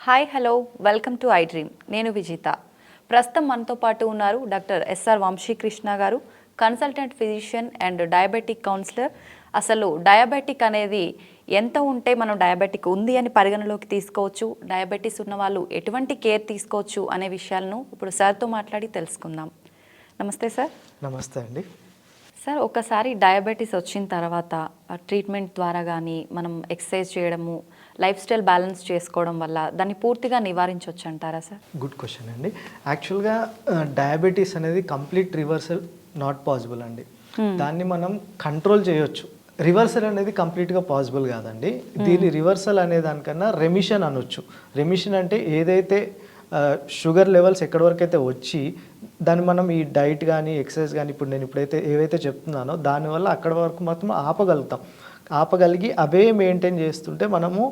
Hi hello welcome to I dream. నేను విజిత. ప్రస్తుతం మనతో పాటు ఉన్నారు డాక్టర్ ఎస్ఆర్ వంశీకృష్ణ గారు, consultant physician and diabetic counsellor. అసలు డయాబెటిక్ అనేది ఎంత ఉంటే మనం డయాబెటిక్ ఉంది అని పరిగణలోకి తీసుకోవచ్చు, డయాబెటీస్ ఉన్న వాళ్ళు ఎటువంటి కేర్ తీసుకోవచ్చు అనే విషయాలను ఇప్పుడు సార్తో మాట్లాడి తెలుసుకుందాం. నమస్తే సార్. నమస్తే అండి. సార్, ఒకసారి డయాబెటీస్ వచ్చిన తర్వాత ట్రీట్మెంట్ ద్వారా కానీ మనం ఎక్సర్సైజ్ చేయడము, లైఫ్ స్టైల్ బ్యాలెన్స్ చేసుకోవడం వల్ల దాన్ని పూర్తిగా నివారించవచ్చు అంటారా సార్? గుడ్ క్వశ్చన్ అండి. యాక్చువల్గా డయాబెటీస్ అనేది కంప్లీట్ రివర్సల్ నాట్ పాసిబుల్ అండి. దాన్ని మనం కంట్రోల్ చేయొచ్చు. రివర్సల్ అనేది కంప్లీట్గా పాసిబుల్ కాదండి. దీని రివర్సల్ అనే దానికన్నా రెమిషన్ అనొచ్చు. రెమిషన్ అంటే ఏదైతే షుగర్ లెవెల్స్ ఎక్కడి వరకు అయితే వచ్చి దాన్ని మనం ఈ డైట్ కానీ ఎక్సర్సైజ్ కానీ ఇప్పుడు నేను ఏవైతే చెప్తున్నానో దానివల్ల అక్కడ వరకు మాత్రం ఆపగలిగి అవే మెయింటైన్ చేస్తుంటే మనము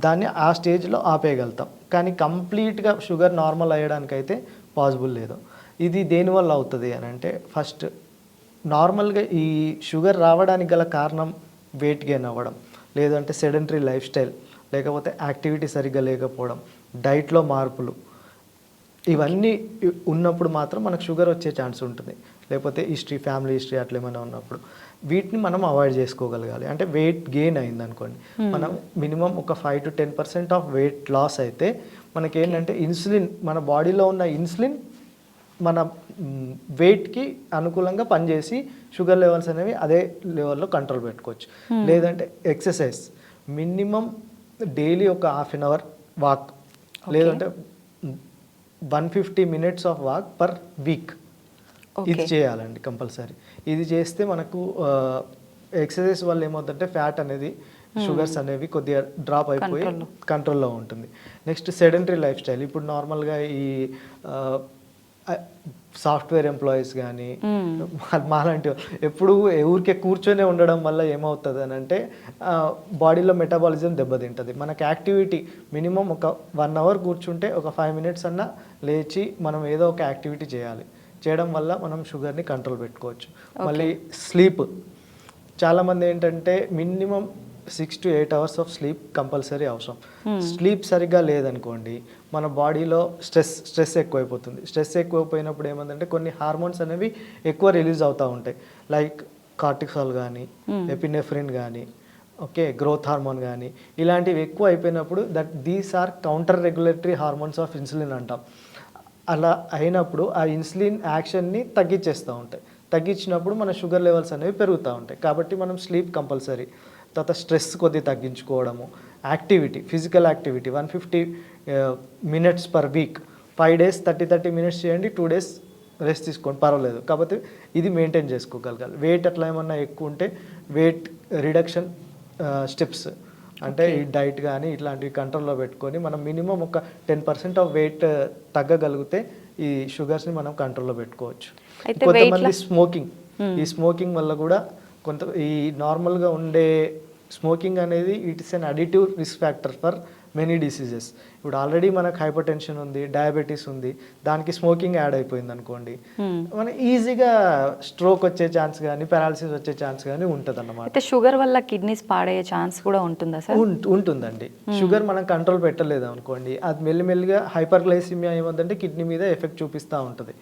దాన్ని ఆ స్టేజ్లో ఆపేయగలుగుతాం. కానీ కంప్లీట్గా షుగర్ నార్మల్ అయ్యడానికైతే పాసిబుల్ లేదు. ఇది దేనివల్ల అవుతుంది అని అంటే, ఫస్ట్ నార్మల్గా ఈ షుగర్ రావడానికి గల కారణం వెయిట్ గెయిన్ అవ్వడం, లేదంటే సెడెంటరీ లైఫ్ స్టైల్, లేకపోతే యాక్టివిటీ సరిగ్గా లేకపోవడం, డైట్లో మార్పులు, ఇవన్నీ ఉన్నప్పుడు మాత్రం మనకు షుగర్ వచ్చే ఛాన్స్ ఉంటుంది. లేకపోతే ఫ్యామిలీ హిస్టరీ అట్లా ఏమైనా ఉన్నప్పుడు వీటిని మనం అవాయిడ్ చేసుకోగలగాలి. అంటే వెయిట్ గెయిన్ అయిందనుకోండి, మనం మినిమం ఒక 5 to 10% ఆఫ్ వెయిట్ లాస్ అయితే మనకేంటంటే ఇన్సులిన్, మన బాడీలో ఉన్న ఇన్సులిన్ మన వెయిట్కి అనుకూలంగా పనిచేసి షుగర్ లెవెల్స్ అనేవి అదే లెవెల్లో కంట్రోల్ పెట్టుకోవచ్చు. లేదంటే ఎక్సర్సైజ్ మినిమం డైలీ ఒక హాఫ్ అన్ అవర్ వాక్, లేదంటే 150 minutes of walk per week, ఇది చేయాలండి కంపల్సరీ. ఇది చేస్తే మనకు ఎక్సర్సైజ్ వల్ల ఏమవుతుందంటే ఫ్యాట్ అనేది, షుగర్స్ అనేవి కొద్దిగా డ్రాప్ అయిపోయి కంట్రోల్లో ఉంటుంది. Next sedentary life style. ఇప్పుడు నార్మల్గా ఈ సాఫ్ట్వేర్ ఎంప్లాయీస్ కానీ మాలాంటి ఎప్పుడు ఊరికే కూర్చొనే ఉండడం వల్ల ఏమవుతుంది అని అంటే బాడీలో మెటబాలిజం దెబ్బతింటుంది. మనకు యాక్టివిటీ మినిమం ఒక 1 hour కూర్చుంటే ఒక 5 minutes అన్నా లేచి మనం ఏదో ఒక యాక్టివిటీ చేయడం వల్ల మనం షుగర్ని కంట్రోల్ పెట్టుకోవచ్చు. మళ్ళీ స్లీప్, చాలామంది ఏంటంటే minimum 6 to 8 hours of sleep compulsory అవసరం. స్లీప్ సరిగ్గా లేదనుకోండి, మన బాడీలో స్ట్రెస్ ఎక్కువైపోతుంది. స్ట్రెస్ ఎక్కువైపోయినప్పుడు ఏమందంటే కొన్ని హార్మోన్స్ అనేవి ఎక్కువ రిలీజ్ అవుతూ ఉంటాయి. లైక్ కార్టిసాల్ కానీ, ఎపినెఫ్రిన్ కానీ, గ్రోత్ హార్మోన్ కానీ, ఇలాంటివి ఎక్కువ అయిపోయినప్పుడు these are counter regulatory hormones of insulin అంటాం. అలా అయినప్పుడు ఆ ఇన్సులిన్ యాక్షన్ని తగ్గించినప్పుడు మన షుగర్ లెవెల్స్ అనేవి పెరుగుతూ ఉంటాయి. కాబట్టి మనం స్లీప్ కంపల్సరీ. తర్వాత స్ట్రెస్ కొద్దిగా తగ్గించుకోవడము, activity, physical activity 150 minutes per week, 5 days 30 minutes చేయండి, 2 days రెస్ట్ తీసుకోండి, పర్వాలేదు. కాకపోతే ఇది మెయింటైన్ చేసుకోగలగాలి. వెయిట్ అట్లా ఏమన్నా ఎక్కువ ఉంటే వెయిట్ రిడక్షన్ స్టెప్స్, అంటే ఈ డైట్ కానీ ఇట్లాంటివి కంట్రోల్లో పెట్టుకొని మనం మినిమం ఒక 10% ఆఫ్ వెయిట్ తగ్గగలిగితే ఈ షుగర్స్ని మనం కంట్రోల్లో పెట్టుకోవచ్చు. కొంతమంది ఈ స్మోకింగ్ వల్ల కూడా ఈ నార్మల్గా ఉండే స్మోకింగ్ అనేది it's an additive risk factor for many diseases. ఇప్పుడు ఆల్రెడీ మనకు హైపర్ టెన్షన్ ఉంది, డయాబెటీస్ ఉంది, దానికి స్మోకింగ్ యాడ్ అయిపోయింది అనుకోండి, మన ఈజీగా స్ట్రోక్ వచ్చే ఛాన్స్ కానీ పారాలసిస్ వచ్చే ఛాన్స్ కానీ ఉంటుంది అన్నమాట. అయితే షుగర్ వల్ల కిడ్నీస్ పాడయ్యే ఛాన్స్ కూడా ఉంటుందా సార్? ఉంటుందండి. షుగర్ మనం కంట్రోల్ పెట్టలేదు అనుకోండి, అది మెల్లిమెల్లిగా హైపర్ గ్లైసిమియా ఏమంటే కిడ్నీ మీద ఎఫెక్ట్ చూపిస్తూ ఉంటుంది.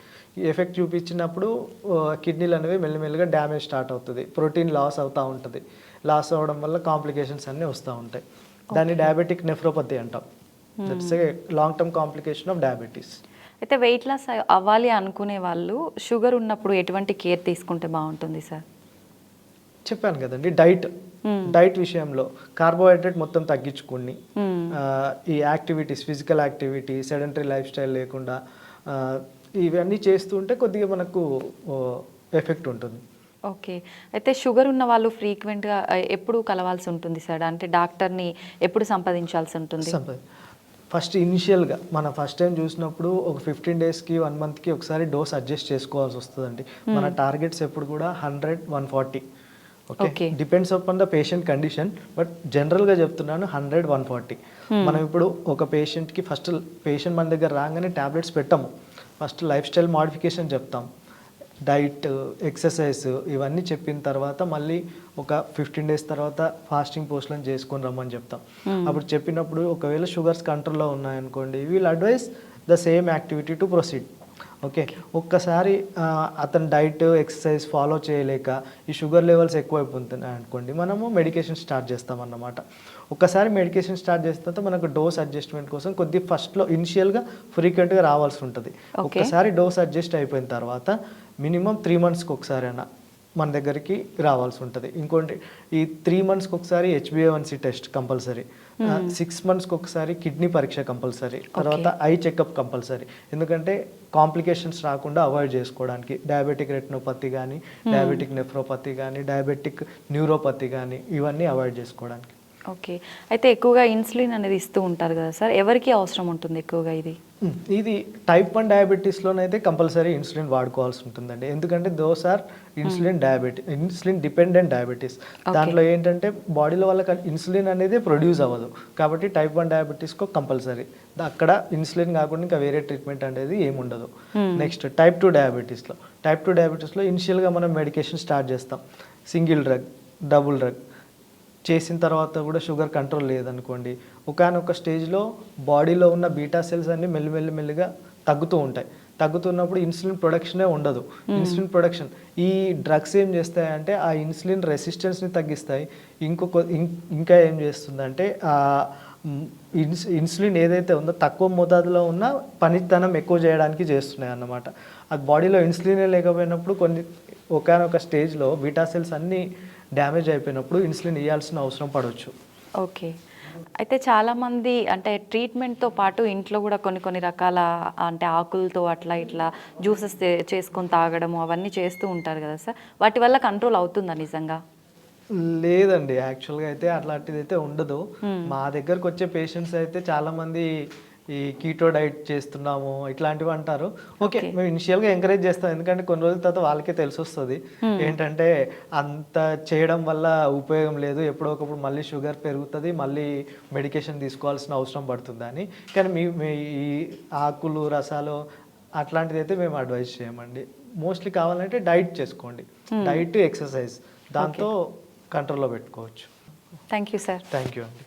ఎఫెక్ట్ చూపించినప్పుడు కిడ్నీలు అనేవి మెల్లిమెల్లిగా డ్యామేజ్ స్టార్ట్ అవుతుంది, ప్రోటీన్ లాస్ అవుతూ ఉంటుంది. లాస్ అవ్వడం వల్ల కాంప్లికేషన్స్ అన్నీ వస్తూ ఉంటాయి. దాన్ని డయాబెటిక్ నెఫ్రోపతి అంటాం. That's a long term complication of diabetes. అయితే వెయిట్ లాస్ అవ్వాలి అనుకునే వాళ్ళు షుగర్ ఉన్నప్పుడు ఎటువంటి కేర్ తీసుకుంటే బాగుంటుంది సార్? చెప్పాను కదండి, డైట్ విషయంలో కార్బోహైడ్రేట్ మొత్తం తగ్గించుకుని ఈ activities, physical activity, sedentary life style లేకుండా ఇవన్నీ చేస్తుంటే కొద్దిగా మనకు ఎఫెక్ట్ ఉంటుంది. ఓకే. అయితే షుగర్ ఉన్న వాళ్ళు ఫ్రీక్వెంట్గా ఎప్పుడు కలవాల్సి ఉంటుంది సార్? అంటే డాక్టర్ని ఎప్పుడు సంప్రదించాల్సి ఉంటుంది? ఫస్ట్ ఇనిషియల్గా మనం ఫస్ట్ టైం చూసినప్పుడు ఒక 15 daysకి 1 monthకి ఒకసారి డోస్ అడ్జస్ట్ చేసుకోవాల్సి వస్తుందండి. మన టార్గెట్స్ ఎప్పుడు కూడా 100, 140. Okay, depends upon the patient condition, but జనరల్గా చెప్తున్నాను 100, 140. మనం ఇప్పుడు ఒక పేషెంట్కి ఫస్ట్ పేషెంట్ మన దగ్గర రాగానే ట్యాబ్లెట్స్ పెట్టాము, ఫస్ట్ లైఫ్ స్టైల్ మాడిఫికేషన్ చెప్తాం. డైట్, ఎక్సర్సైజ్ ఇవన్నీ చెప్పిన తర్వాత మళ్ళీ ఒక 15 డేస్ తర్వాత ఫాస్టింగ్ పోస్ట్లను చేసుకొని రమ్మని చెప్తాం. అప్పుడు చెప్పినప్పుడు ఒకవేళ షుగర్స్ కంట్రోల్లో ఉన్నాయనుకోండి, we'll advise the same activity to proceed. Okay, ఒక్కసారి అతను డైట్ ఎక్సర్సైజ్ ఫాలో చేయలేక ఈ షుగర్ లెవెల్స్ ఎక్కువైపోతున్నాయి అనుకోండి, మనము మెడికేషన్ స్టార్ట్ చేస్తామన్నమాట. ఒక్కసారి మెడికేషన్ స్టార్ట్ చేసిన తర్వాత మనకు డోస్ అడ్జస్ట్మెంట్ కోసం కొద్ది ఫస్ట్లో ఇనిషియల్గా ఫ్రీక్వెంట్గా రావాల్సి ఉంటుంది. ఒక్కసారి డోస్ అడ్జస్ట్ అయిపోయిన తర్వాత మినిమం 3 మంత్స్కి ఒకసారి అయినా మన దగ్గరికి రావాల్సి ఉంటుంది. ఇంకోటి, ఈ 3 మంత్స్కి ఒకసారి HbA1c టెస్ట్ కంపల్సరీ, 6 మంత్స్కి ఒకసారి కిడ్నీ పరీక్ష కంపల్సరీ, తర్వాత ఐ చెకప్ కంపల్సరీ. ఎందుకంటే కాంప్లికేషన్స్ రాకుండా అవాయిడ్ చేసుకోవడానికి, డయాబెటిక్ రెటినోపతి కానీ, డయాబెటిక్ నెఫ్రోపతి కానీ, డయాబెటిక్ న్యూరోపతి కానీ, ఇవన్నీ అవాయిడ్ చేసుకోవడానికి. ఓకే, అయితే ఎక్కువగా ఇన్సులిన్ అనేది ఇస్తూ ఉంటారు కదా సార్, ఎవరికి అవసరం ఉంటుంది ఎక్కువగా ఇది? ఇది టైప్ 1 డయాబెటీస్లోనైతే కంపల్సరీ ఇన్సులిన్ వాడుకోవాల్సి ఉంటుందండి. ఎందుకంటే those are insulin dependent diabetes. దాంట్లో ఏంటంటే బాడీలో వాళ్ళకి ఇన్సులిన్ అనేది ప్రొడ్యూస్ అవ్వదు, కాబట్టి టైప్ 1 డయాబెటీస్కు కంపల్సరీ. అక్కడ ఇన్సులిన్ కాకుండా ఇంకా వేరే ట్రీట్మెంట్ అనేది ఏముండదు. నెక్స్ట్ టైప్ 2 డయాబెటీస్లో ఇనిషియల్గా మనం మెడికేషన్ స్టార్ట్ చేస్తాం. సింగిల్ డ్రగ్, డబుల్ డ్రగ్ చేసిన తర్వాత కూడా షుగర్ కంట్రోల్ లేదనుకోండి, ఒకానొక స్టేజ్లో బాడీలో ఉన్న బీటా సెల్స్ అన్ని మెల్లిమెల్లిగా తగ్గుతూ ఉంటాయి. తగ్గుతున్నప్పుడు ఇన్సులిన్ ప్రొడక్షనే ఉండదు. ఇన్సులిన్ ప్రొడక్షన్, ఈ డ్రగ్స్ ఏం చేస్తాయంటే ఆ ఇన్సులిన్ రెసిస్టెన్స్ని తగ్గిస్తాయి. ఇంకా ఏం చేస్తుందంటే ఇన్సులిన్ ఏదైతే ఉందో తక్కువ మోతాదులో ఉన్న పనితనం ఎక్కువ చేయడానికి చేస్తున్నాయి అన్నమాట. అది బాడీలో ఇన్సులినే లేకపోయినప్పుడు ఒకానొక స్టేజ్లో బీటా సెల్స్ అన్నీ డ్యామేజ్ అయిపోయినప్పుడు ఇన్సులిన్ ఇవ్వాల్సిన అవసరం పడవచ్చు. ఓకే, అయితే చాలామంది అంటే ట్రీట్మెంట్తో పాటు ఇంట్లో కూడా కొన్ని రకాల అంటే ఆకులతో అట్లా ఇట్లా జ్యూసెస్ చేసుకొని తాగడము అవన్నీ చేస్తూ ఉంటారు కదా సార్, వాటి వల్ల కంట్రోల్ అవుతుందా నిజంగా? లేదండి, యాక్చువల్గా అయితే అట్లాంటిది అయితే ఉండదు. మా దగ్గరకు వచ్చే పేషెంట్స్ అయితే చాలామంది ఈ కీటో డైట్ చేస్తున్నాము ఇట్లాంటివి అంటారు. ఓకే, మేము ఇనిషియల్గా ఎంకరేజ్ చేస్తాం, ఎందుకంటే కొన్ని రోజుల తర్వాత వాళ్ళకే తెలిసి వస్తుంది ఏంటంటే అంత చేయడం వల్ల ఉపయోగం లేదు, ఎప్పుడో ఒకప్పుడు మళ్ళీ షుగర్ పెరుగుతుంది, మళ్ళీ మెడికేషన్ తీసుకోవాల్సిన అవసరం పడుతుంది అని. కానీ మీ ఈ ఆకులు రసాలు అట్లాంటిది అయితే మేము అడ్వైజ్ చేయమండి. మోస్ట్లీ కావాలంటే డైట్ చేసుకోండి, డైట్ ఎక్సర్సైజ్, దాంతో కంట్రోల్లో పెట్టుకోవచ్చు. Thank you sir. Thank you అండి.